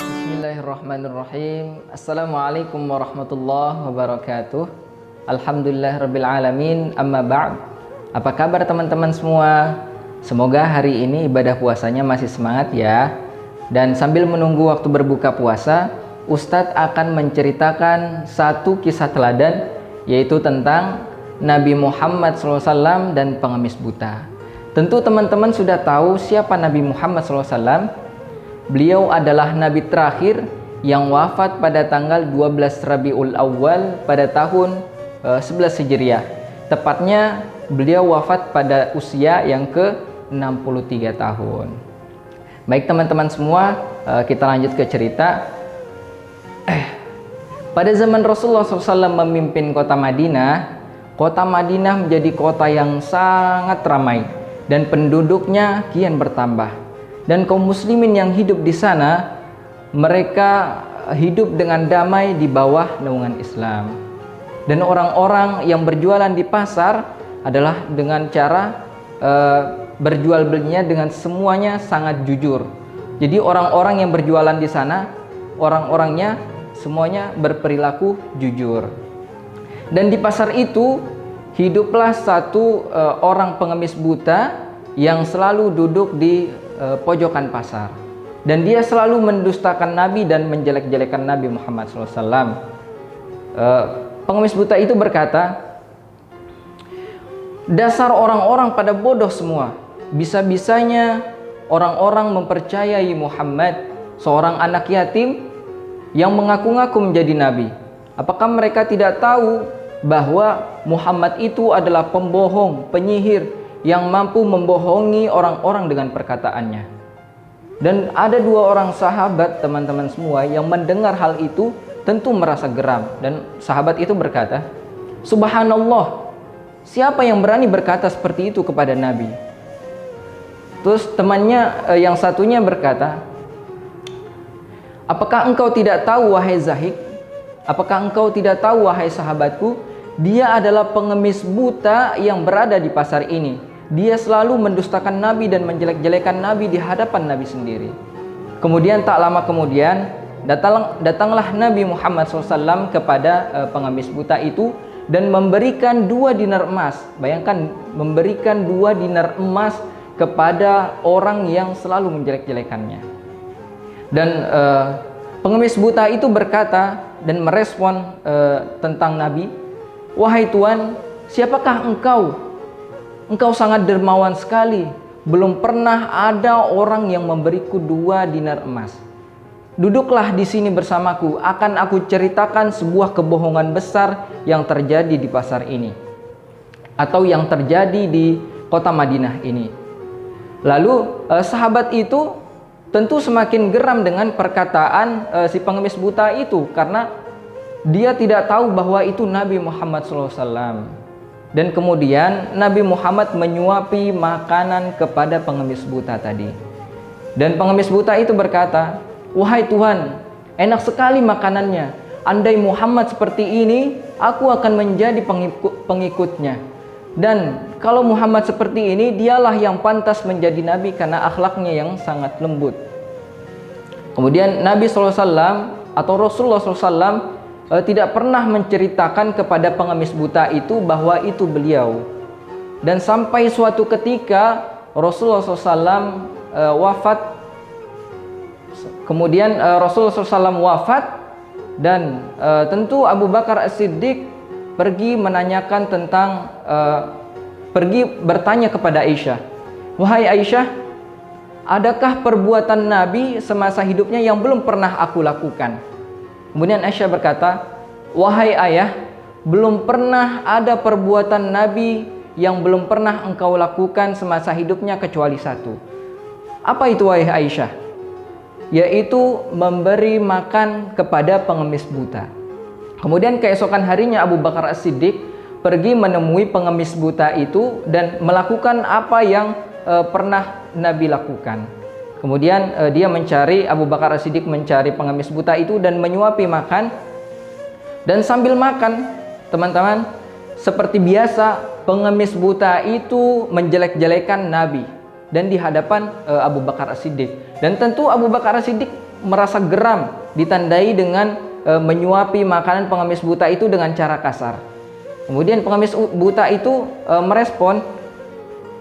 Bismillahirrahmanirrahim. Assalamualaikum warahmatullahi wabarakatuh. Alhamdulillahirabbil alamin. Amma ba'd. Apa kabar teman-teman semua? Semoga hari ini ibadah puasanya masih semangat ya. Dan sambil menunggu waktu berbuka puasa, Ustadz akan menceritakan satu kisah teladan, yaitu tentang Nabi Muhammad SAW dan pengemis buta. Tentu teman-teman sudah tahu siapa Nabi Muhammad SAW. Beliau adalah Nabi terakhir yang wafat pada tanggal 12 Rabiul Awal pada tahun 11 Hijriah. Tepatnya beliau wafat pada usia yang ke-63 tahun. Baik teman-teman semua, kita lanjut ke cerita. Pada zaman Rasulullah SAW memimpin kota Madinah menjadi kota yang sangat ramai dan penduduknya kian bertambah. Dan kaum muslimin yang hidup di sana, mereka hidup dengan damai di bawah naungan Islam. Dan orang-orang yang berjualan di pasar adalah dengan cara berjual belinya dengan semuanya sangat jujur. Jadi orang-orang yang berjualan di sana, orang-orangnya semuanya berperilaku jujur. Dan di pasar itu hiduplah satu orang pengemis buta yang selalu duduk di pojokan pasar, dan dia selalu mendustakan Nabi dan menjelek-jelekan Nabi Muhammad SAW. Pengemis buta itu berkata, "Dasar orang-orang pada bodoh semua. Bisa-bisanya orang-orang mempercayai Muhammad, seorang anak yatim yang mengaku-ngaku menjadi Nabi. Apakah mereka tidak tahu bahwa Muhammad itu adalah pembohong, penyihir yang mampu membohongi orang-orang dengan perkataannya?" Dan ada dua orang sahabat, teman-teman semua, yang mendengar hal itu tentu merasa geram. Dan sahabat itu berkata, "Subhanallah, siapa yang berani berkata seperti itu kepada Nabi?" Terus temannya yang satunya berkata, "Apakah engkau tidak tahu wahai Zahid? Apakah engkau tidak tahu wahai sahabatku? Dia adalah pengemis buta yang berada di pasar ini. Dia selalu mendustakan Nabi dan menjelek-jelekan Nabi di hadapan Nabi sendiri." Kemudian tak lama kemudian datanglah Nabi Muhammad SAW kepada pengemis buta itu dan memberikan 2 dinar emas. Bayangkan, memberikan 2 dinar emas kepada orang yang selalu menjelek-jelekannya. Dan pengemis buta itu berkata dan merespon tentang Nabi, "Wahai Tuan, siapakah engkau? Engkau sangat dermawan sekali. Belum pernah ada orang yang memberiku 2 dinar emas. Duduklah di sini bersamaku, akan aku ceritakan sebuah kebohongan besar yang terjadi di pasar ini, atau yang terjadi di kota Madinah ini." Lalu sahabat itu tentu semakin geram dengan perkataan si pengemis buta itu, karena dia tidak tahu bahwa itu Nabi Muhammad SAW. Dan kemudian Nabi Muhammad menyuapi makanan kepada pengemis buta tadi. Dan pengemis buta itu berkata, "Wahai Tuhan, enak sekali makanannya. Andai Muhammad seperti ini, aku akan menjadi pengikutnya. Dan kalau Muhammad seperti ini, dialah yang pantas menjadi Nabi karena akhlaknya yang sangat lembut." Kemudian Nabi SAW atau Rasulullah SAW tidak pernah menceritakan kepada pengemis buta itu bahwa itu beliau. Dan sampai suatu ketika Rasulullah SAW wafat. Kemudian Rasulullah SAW wafat, dan tentu Abu Bakar As-Siddiq pergi menanyakan tentang pergi bertanya kepada Aisyah, "Wahai Aisyah, adakah perbuatan Nabi semasa hidupnya yang belum pernah aku lakukan?" Kemudian Aisyah berkata, "Wahai ayah, belum pernah ada perbuatan Nabi yang belum pernah engkau lakukan semasa hidupnya kecuali satu." "Apa itu wahai Aisyah?" "Yaitu memberi makan kepada pengemis buta." Kemudian keesokan harinya Abu Bakar As-Siddiq pergi menemui pengemis buta itu dan melakukan apa yang pernah Nabi lakukan. Kemudian Abu Bakar As-Siddiq mencari pengemis buta itu dan menyuapi makan. Dan sambil makan, teman-teman, seperti biasa pengemis buta itu menjelek-jelekan Nabi. dan di hadapan Abu Bakar As-Siddiq. Dan tentu Abu Bakar As-Siddiq merasa geram ditandai dengan menyuapi makanan pengemis buta itu dengan cara kasar. Kemudian pengemis buta itu merespon,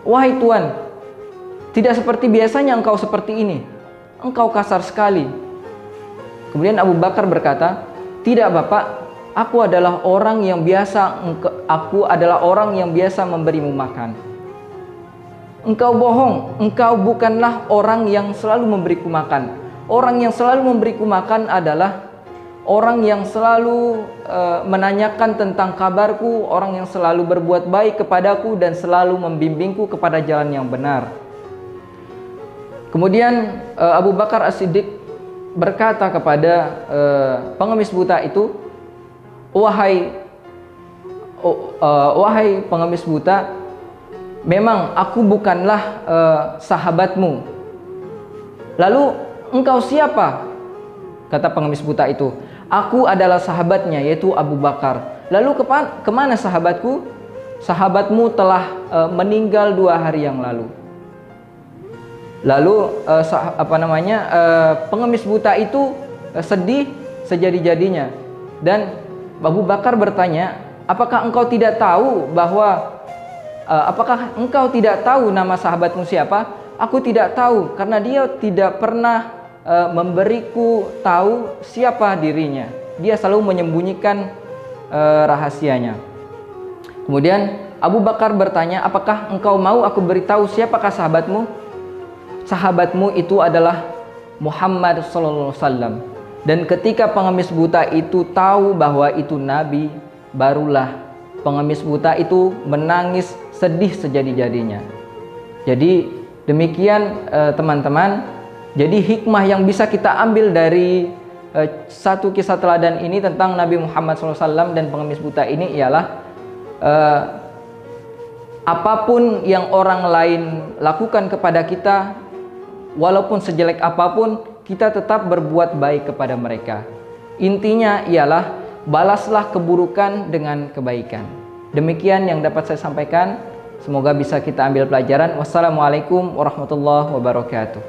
"Wahai Tuan, tidak seperti biasanya engkau seperti ini. Engkau kasar sekali." Kemudian Abu Bakar berkata, "Tidak Bapak, aku adalah orang yang biasa memberimu makan." "Engkau bohong, engkau bukanlah orang yang selalu memberiku makan. Orang yang selalu memberiku makan adalah orang yang selalu menanyakan tentang kabarku, orang yang selalu berbuat baik kepadaku dan selalu membimbingku kepada jalan yang benar." Kemudian Abu Bakar As-Siddiq berkata kepada pengemis buta itu, Wahai pengemis buta, memang aku bukanlah sahabatmu. Lalu engkau siapa?" Kata pengemis buta itu, "Aku adalah sahabatnya, yaitu Abu Bakar." "Lalu kemana sahabatku?" "Sahabatmu telah meninggal 2 hari yang lalu." Lalu pengemis buta itu sedih sejadi-jadinya, dan Abu Bakar bertanya, apakah engkau tidak tahu nama sahabatmu siapa?" "Aku tidak tahu, karena dia tidak pernah memberiku tahu siapa dirinya. Dia selalu menyembunyikan rahasianya." Kemudian Abu Bakar bertanya, "Apakah engkau mau aku beritahu siapakah sahabatmu?" "Sahabatmu itu adalah Muhammad sallallahu alaihi wasallam." Dan ketika pengemis buta itu tahu bahwa itu Nabi, barulah pengemis buta itu menangis sedih sejadi-jadinya. Jadi demikian teman-teman. Jadi hikmah yang bisa kita ambil dari satu kisah teladan ini tentang Nabi Muhammad SAW dan pengemis buta ini ialah apapun yang orang lain lakukan kepada kita, walaupun sejelek apapun, kita tetap berbuat baik kepada mereka. Intinya ialah balaslah keburukan dengan kebaikan. Demikian yang dapat saya sampaikan. Semoga bisa kita ambil pelajaran. Wassalamualaikum warahmatullahi wabarakatuh.